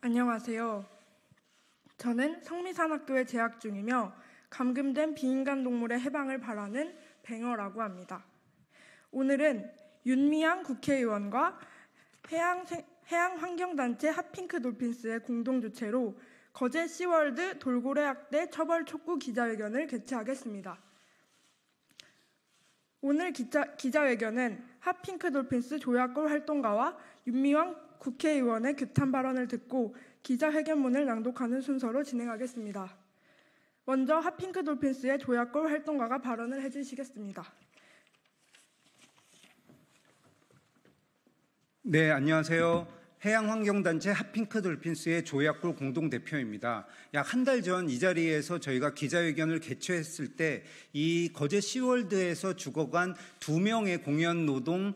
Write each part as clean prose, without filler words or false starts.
안녕하세요. 저는 성미산학교에 재학 중이며 감금된 비인간 동물의 해방을 바라는 뱅어라고 합니다. 오늘은 윤미향 국회의원과 해양환경단체 핫핑크 돌핀스의 공동주최로 거제 시월드 돌고래 학대 처벌 촉구 기자회견을 개최하겠습니다. 오늘 기자회견은 핫핑크 돌핀스 조약골 활동가와 윤미향 국회의원의 규탄 발언을 듣고 기자회견문을 낭독하는 순서로 진행하겠습니다. 먼저 핫핑크 돌핀스의 조약골 활동가가 발언을 해주시겠습니다. 네, 안녕하세요. 해양환경단체 핫핑크 돌핀스의 조약골 공동대표입니다. 약 한 달 전 이 자리에서 저희가 기자회견을 개최했을 때 이 거제 시월드에서 죽어간 2명의 공연 노동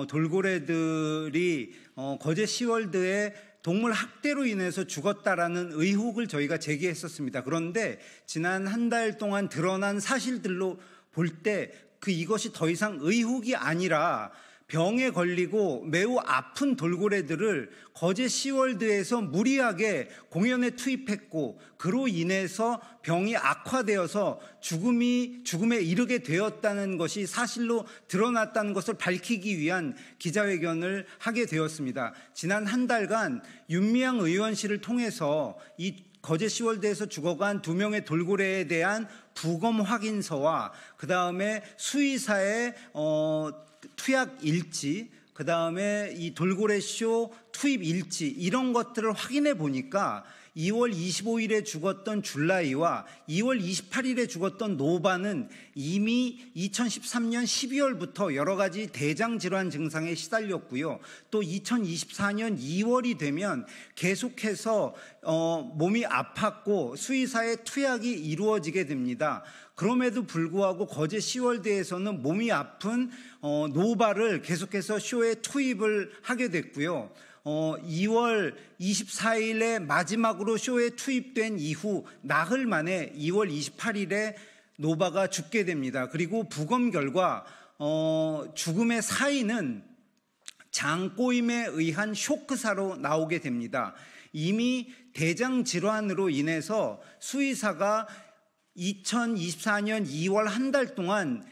돌고래들이 거제 시월드에 동물 학대로 인해서 죽었다라는 의혹을 저희가 제기했었습니다. 그런데 지난 한 달 동안 드러난 사실들로 볼 때 이것이 더 이상 의혹이 아니라 병에 걸리고 매우 아픈 돌고래들을 거제 시월드에서 무리하게 공연에 투입했고 그로 인해서 병이 악화되어서 죽음에 이르게 되었다는 것이 사실로 드러났다는 것을 밝히기 위한 기자회견을 하게 되었습니다. 지난 한 달간 윤미향 의원실을 통해서 이 거제 시월드에서 죽어간 2명의 돌고래에 대한 부검 확인서와 그 다음에 수의사의 투약 일지, 그 다음에 이 돌고래쇼 투입 일지 이런 것들을 확인해 보니까 2월 25일에 죽었던 줄라이와 2월 28일에 죽었던 노바는 이미 2013년 12월부터 여러 가지 대장 질환 증상에 시달렸고요. 또 2024년 2월이 되면 계속해서 몸이 아팠고 수의사의 투약이 이루어지게 됩니다. 그럼에도 불구하고 거제 시월드에서는 몸이 아픈 노바를 계속해서 쇼에 투입을 하게 됐고요. 2월 24일에 마지막으로 쇼에 투입된 이후 나흘 만에 2월 28일에 노바가 죽게 됩니다. 그리고 부검 결과 죽음의 사인은 장꼬임에 의한 쇼크사로 나오게 됩니다. 이미 대장 질환으로 인해서 수의사가 2024년 2월 한 달 동안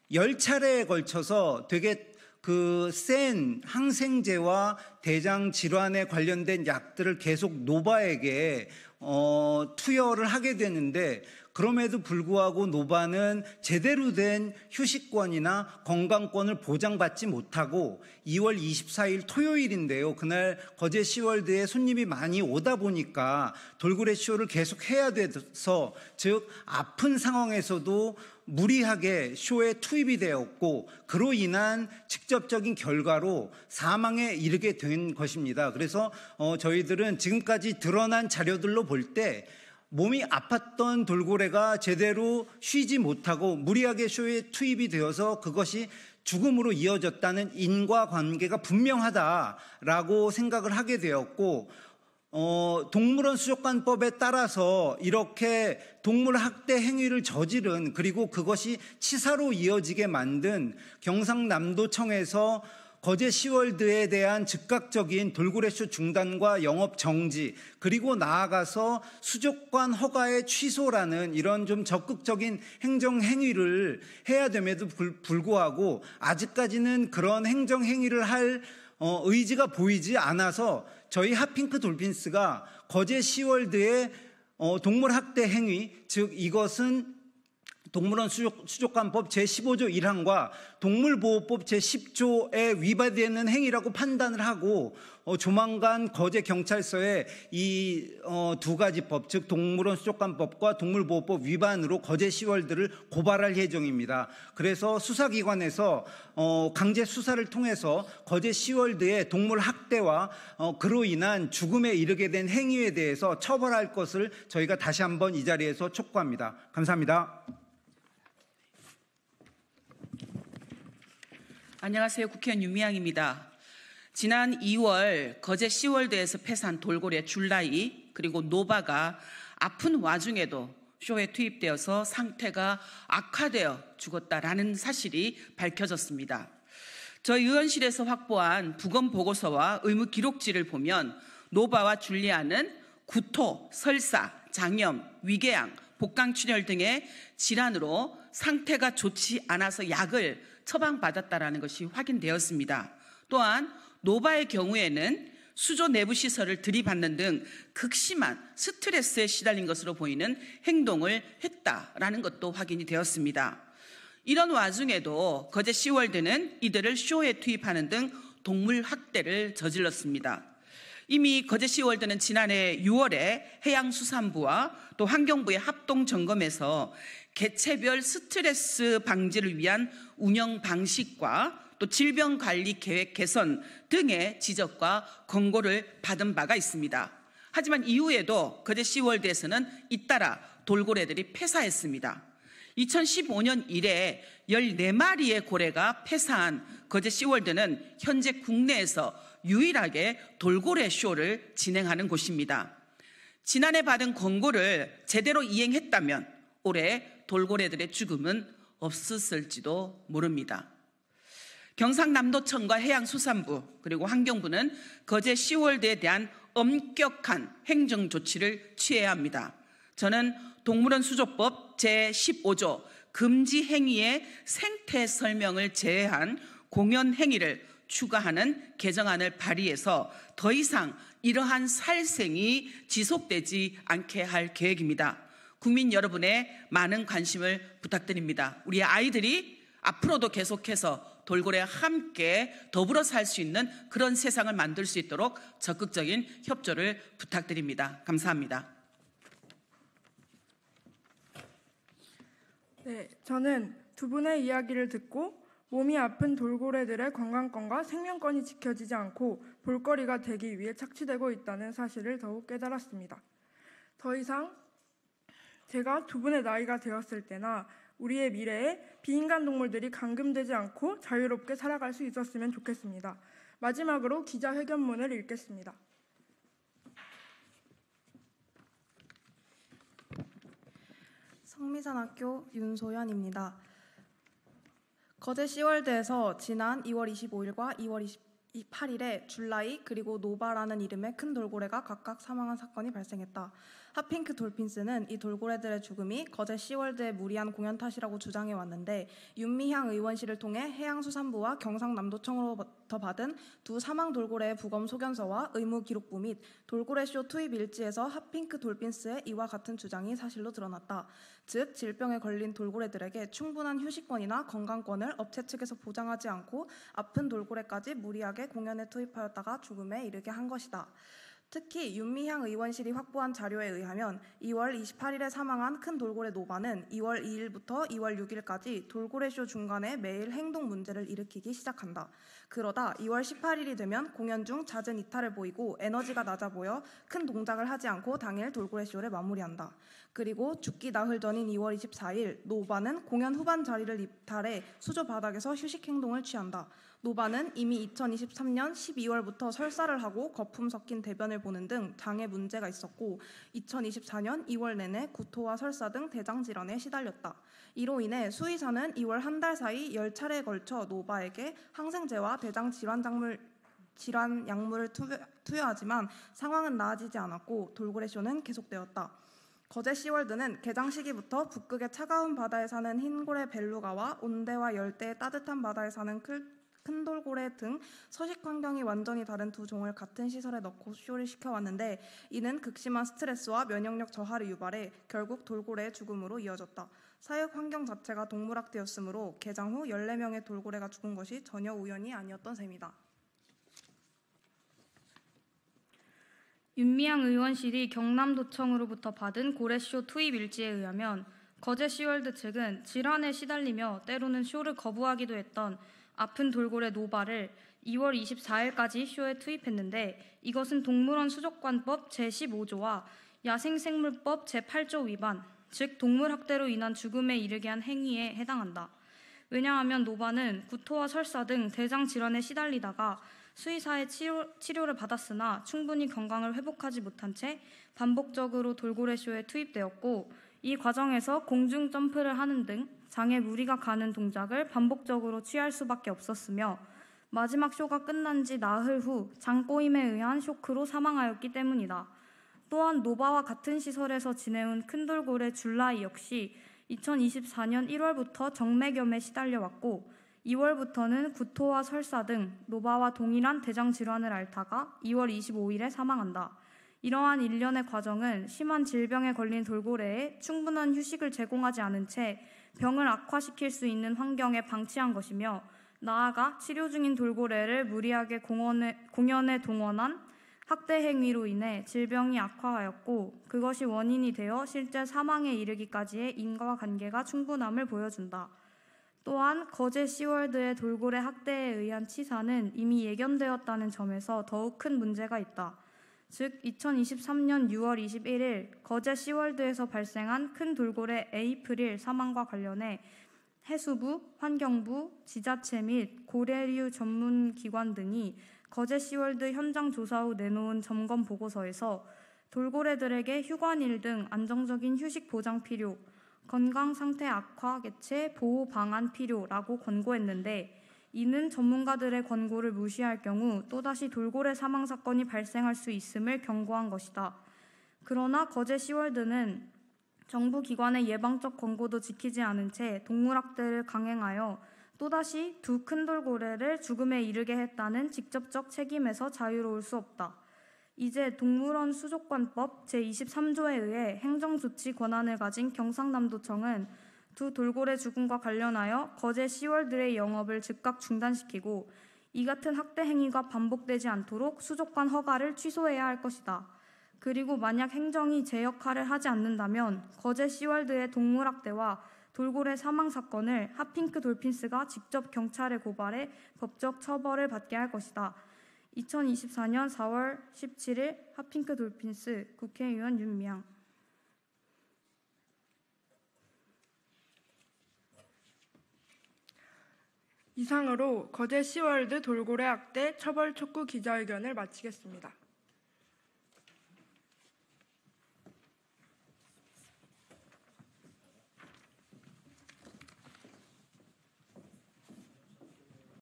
10차례에 걸쳐서 되게 센 항생제와 대장 질환에 관련된 약들을 계속 노바에게 투여를 하게 되는데 그럼에도 불구하고 노바는 제대로 된 휴식권이나 건강권을 보장받지 못하고 2월 24일 토요일인데요. 그날 거제 시월드에 손님이 많이 오다 보니까 돌고래 쇼를 계속 해야 돼서 즉 아픈 상황에서도 무리하게 쇼에 투입이 되었고 그로 인한 직접적인 결과로 사망에 이르게 된 것입니다. 그래서 저희들은 지금까지 드러난 자료들로 볼 때 몸이 아팠던 돌고래가 제대로 쉬지 못하고 무리하게 쇼에 투입이 되어서 그것이 죽음으로 이어졌다는 인과관계가 분명하다라고 생각을 하게 되었고 동물원 수족관법에 따라서 이렇게 동물 학대 행위를 저지른 그리고 그것이 치사로 이어지게 만든 경상남도청에서 거제 시월드에 대한 즉각적인 돌고래쇼 중단과 영업 정지 그리고 나아가서 수족관 허가의 취소라는 이런 좀 적극적인 행정 행위를 해야 됨에도 불구하고 아직까지는 그런 행정 행위를 할 의지가 보이지 않아서 저희 핫핑크 돌핀스가 거제 시월드의 동물 학대 행위 즉 이것은 동물원 수족관법 제15조 1항과 동물보호법 제10조에 위반되는 행위라고 판단을 하고 조만간 거제경찰서에 이 두 가지 법, 즉 동물원 수족관법과 동물보호법 위반으로 거제 시월드를 고발할 예정입니다. 그래서 수사기관에서 강제 수사를 통해서 거제 시월드의 동물 학대와 그로 인한 죽음에 이르게 된 행위에 대해서 처벌할 것을 저희가 다시 한번 이 자리에서 촉구합니다. 감사합니다. 안녕하세요. 국회의원 윤미향입니다. 지난 2월 거제 시월드에서 폐사한 돌고래 줄라이 그리고 노바가 아픈 와중에도 쇼에 투입되어서 상태가 악화되어 죽었다라는 사실이 밝혀졌습니다. 저희 의원실에서 확보한 부검 보고서와 의무 기록지를 보면 노바와 줄리아는 구토, 설사, 장염, 위궤양, 복강출혈 등의 질환으로 상태가 좋지 않아서 약을 처방받았다라는 것이 확인되었습니다. 또한 노바의 경우에는 수조 내부 시설을 들이받는 등 극심한 스트레스에 시달린 것으로 보이는 행동을 했다라는 것도 확인이 되었습니다. 이런 와중에도 거제 시월드는 이들을 쇼에 투입하는 등 동물 학대를 저질렀습니다. 이미 거제 시월드는 지난해 6월에 해양수산부와 또 환경부의 합동 점검에서 개체별 스트레스 방지를 위한 운영 방식과 또 질병관리 계획 개선 등의 지적과 권고를 받은 바가 있습니다. 하지만 이후에도 거제 시월드에서는 잇따라 돌고래들이 폐사했습니다. 2015년 이래 14마리의 고래가 폐사한 거제 시월드는 현재 국내에서 유일하게 돌고래 쇼를 진행하는 곳입니다. 지난해 받은 권고를 제대로 이행했다면 올해 돌고래들의 죽음은 없었을지도 모릅니다. 경상남도청과 해양수산부 그리고 환경부는 거제 시월드에 대한 엄격한 행정 조치를 취해야 합니다. 저는 동물원 수조법 제15조 금지 행위의 생태 설명을 제외한 공연 행위를 추가하는 개정안을 발의해서 더 이상 이러한 살생이 지속되지 않게 할 계획입니다. 국민 여러분의 많은 관심을 부탁드립니다. 우리 아이들이 앞으로도 계속해서 돌고래와 함께 더불어 살 수 있는 그런 세상을 만들 수 있도록 적극적인 협조를 부탁드립니다. 감사합니다. 네, 저는 두 분의 이야기를 듣고 몸이 아픈 돌고래들의 건강권과 생명권이 지켜지지 않고 볼거리가 되기 위해 착취되고 있다는 사실을 더욱 깨달았습니다. 더 이상 제가 두 분의 나이가 되었을 때나 우리의 미래에 비인간 동물들이 감금되지 않고 자유롭게 살아갈 수 있었으면 좋겠습니다. 마지막으로 기자회견문을 읽겠습니다. 성미산학교 윤소연입니다. 거제 시월드에서 지난 2월 25일과 2월 28일에 줄라이 그리고 노바라는 이름의 큰 돌고래가 각각 사망한 사건이 발생했다. 핫핑크 돌핀스는 이 돌고래들의 죽음이 거제 시월드의 무리한 공연 탓이라고 주장해 왔는데 윤미향 의원실을 통해 해양수산부와 경상남도청으로부터 받은 두 사망 돌고래의 부검 소견서와 의무 기록부 및 돌고래쇼 투입 일지에서 핫핑크 돌핀스의 이와 같은 주장이 사실로 드러났다. 즉 질병에 걸린 돌고래들에게 충분한 휴식권이나 건강권을 업체 측에서 보장하지 않고 아픈 돌고래까지 무리하게 공연에 투입하였다가 죽음에 이르게 한 것이다. 특히 윤미향 의원실이 확보한 자료에 의하면 2월 28일에 사망한 큰 돌고래 노바는 2월 2일부터 2월 6일까지 돌고래쇼 중간에 매일 행동 문제를 일으키기 시작한다. 그러다 2월 18일이 되면 공연 중 잦은 이탈을 보이고 에너지가 낮아 보여 큰 동작을 하지 않고 당일 돌고래쇼를 마무리한다. 그리고 죽기 나흘 전인 2월 24일 노바는 공연 후반 자리를 이탈해 수조 바닥에서 휴식 행동을 취한다. 노바는 이미 2023년 12월부터 설사를 하고 거품 섞인 대변을 보는 등 장에 문제가 있었고 2024년 2월 내내 구토와 설사 등 대장 질환에 시달렸다. 이로 인해 수의사는 2월 한 달 사이 10차례에 걸쳐 노바에게 항생제와 대장 질환 약물을 투여하지만 상황은 나아지지 않았고 돌고래쇼는 계속되었다. 거제 시월드는 개장 시기부터 북극의 차가운 바다에 사는 흰고래 벨루가와 온대와 열대의 따뜻한 바다에 사는 큰 돌고래 등 서식 환경이 완전히 다른 두 종을 같은 시설에 넣고 쇼를 시켜왔는데 이는 극심한 스트레스와 면역력 저하를 유발해 결국 돌고래의 죽음으로 이어졌다. 사육 환경 자체가 동물학대였으므로 개장 후 14명의 돌고래가 죽은 것이 전혀 우연이 아니었던 셈이다. 윤미향 의원실이 경남도청으로부터 받은 고래쇼 투입 일지에 의하면 거제 시월드 측은 질환에 시달리며 때로는 쇼를 거부하기도 했던 아픈 돌고래 노바를 2월 24일까지 쇼에 투입했는데 이것은 동물원 수족관법 제15조와 야생생물법 제8조 위반, 즉 동물학대로 인한 죽음에 이르게 한 행위에 해당한다. 왜냐하면 노바는 구토와 설사 등 대장 질환에 시달리다가 수의사의 치료를 받았으나 충분히 건강을 회복하지 못한 채 반복적으로 돌고래쇼에 투입되었고 이 과정에서 공중 점프를 하는 등 장에 무리가 가는 동작을 반복적으로 취할 수밖에 없었으며 마지막 쇼가 끝난 지 나흘 후 장꼬임에 의한 쇼크로 사망하였기 때문이다. 또한 노바와 같은 시설에서 지내온 큰 돌고래 줄라이 역시 2024년 1월부터 정맥염에 시달려왔고 2월부터는 구토와 설사 등 노바와 동일한 대장 질환을 앓다가 2월 25일에 사망한다. 이러한 일련의 과정은 심한 질병에 걸린 돌고래에 충분한 휴식을 제공하지 않은 채 병을 악화시킬 수 있는 환경에 방치한 것이며 나아가 치료 중인 돌고래를 무리하게 공연에 동원한 학대 행위로 인해 질병이 악화하였고 그것이 원인이 되어 실제 사망에 이르기까지의 인과관계가 충분함을 보여준다. 또한 거제 시월드의 돌고래 학대에 의한 치사는 이미 예견되었다는 점에서 더욱 큰 문제가 있다. 즉 2023년 6월 21일 거제 시월드에서 발생한 큰 돌고래 에이프릴 사망과 관련해 해수부, 환경부, 지자체 및 고래류 전문기관 등이 거제 시월드 현장 조사 후 내놓은 점검 보고서에서 돌고래들에게 휴관일 등 안정적인 휴식 보장 필요, 건강 상태 악화 개체 보호 방안 필요라고 권고했는데 이는 전문가들의 권고를 무시할 경우 또다시 돌고래 사망 사건이 발생할 수 있음을 경고한 것이다. 그러나 거제 시월드는 정부 기관의 예방적 권고도 지키지 않은 채 동물학대를 강행하여 또다시 두 큰 돌고래를 죽음에 이르게 했다는 직접적 책임에서 자유로울 수 없다. 이제 동물원 수족관법 제23조에 의해 행정조치 권한을 가진 경상남도청은 두 돌고래 죽음과 관련하여 거제 시월드의 영업을 즉각 중단시키고 이 같은 학대 행위가 반복되지 않도록 수족관 허가를 취소해야 할 것이다. 그리고 만약 행정이 제 역할을 하지 않는다면 거제 시월드의 동물학대와 돌고래 사망 사건을 핫핑크 돌핀스가 직접 경찰에 고발해 법적 처벌을 받게 할 것이다. 2024년 4월 17일 핫핑크 돌핀스 국회의원 윤미향. 이상으로 거제 시월드 돌고래 학대 처벌 촉구 기자회견을 마치겠습니다.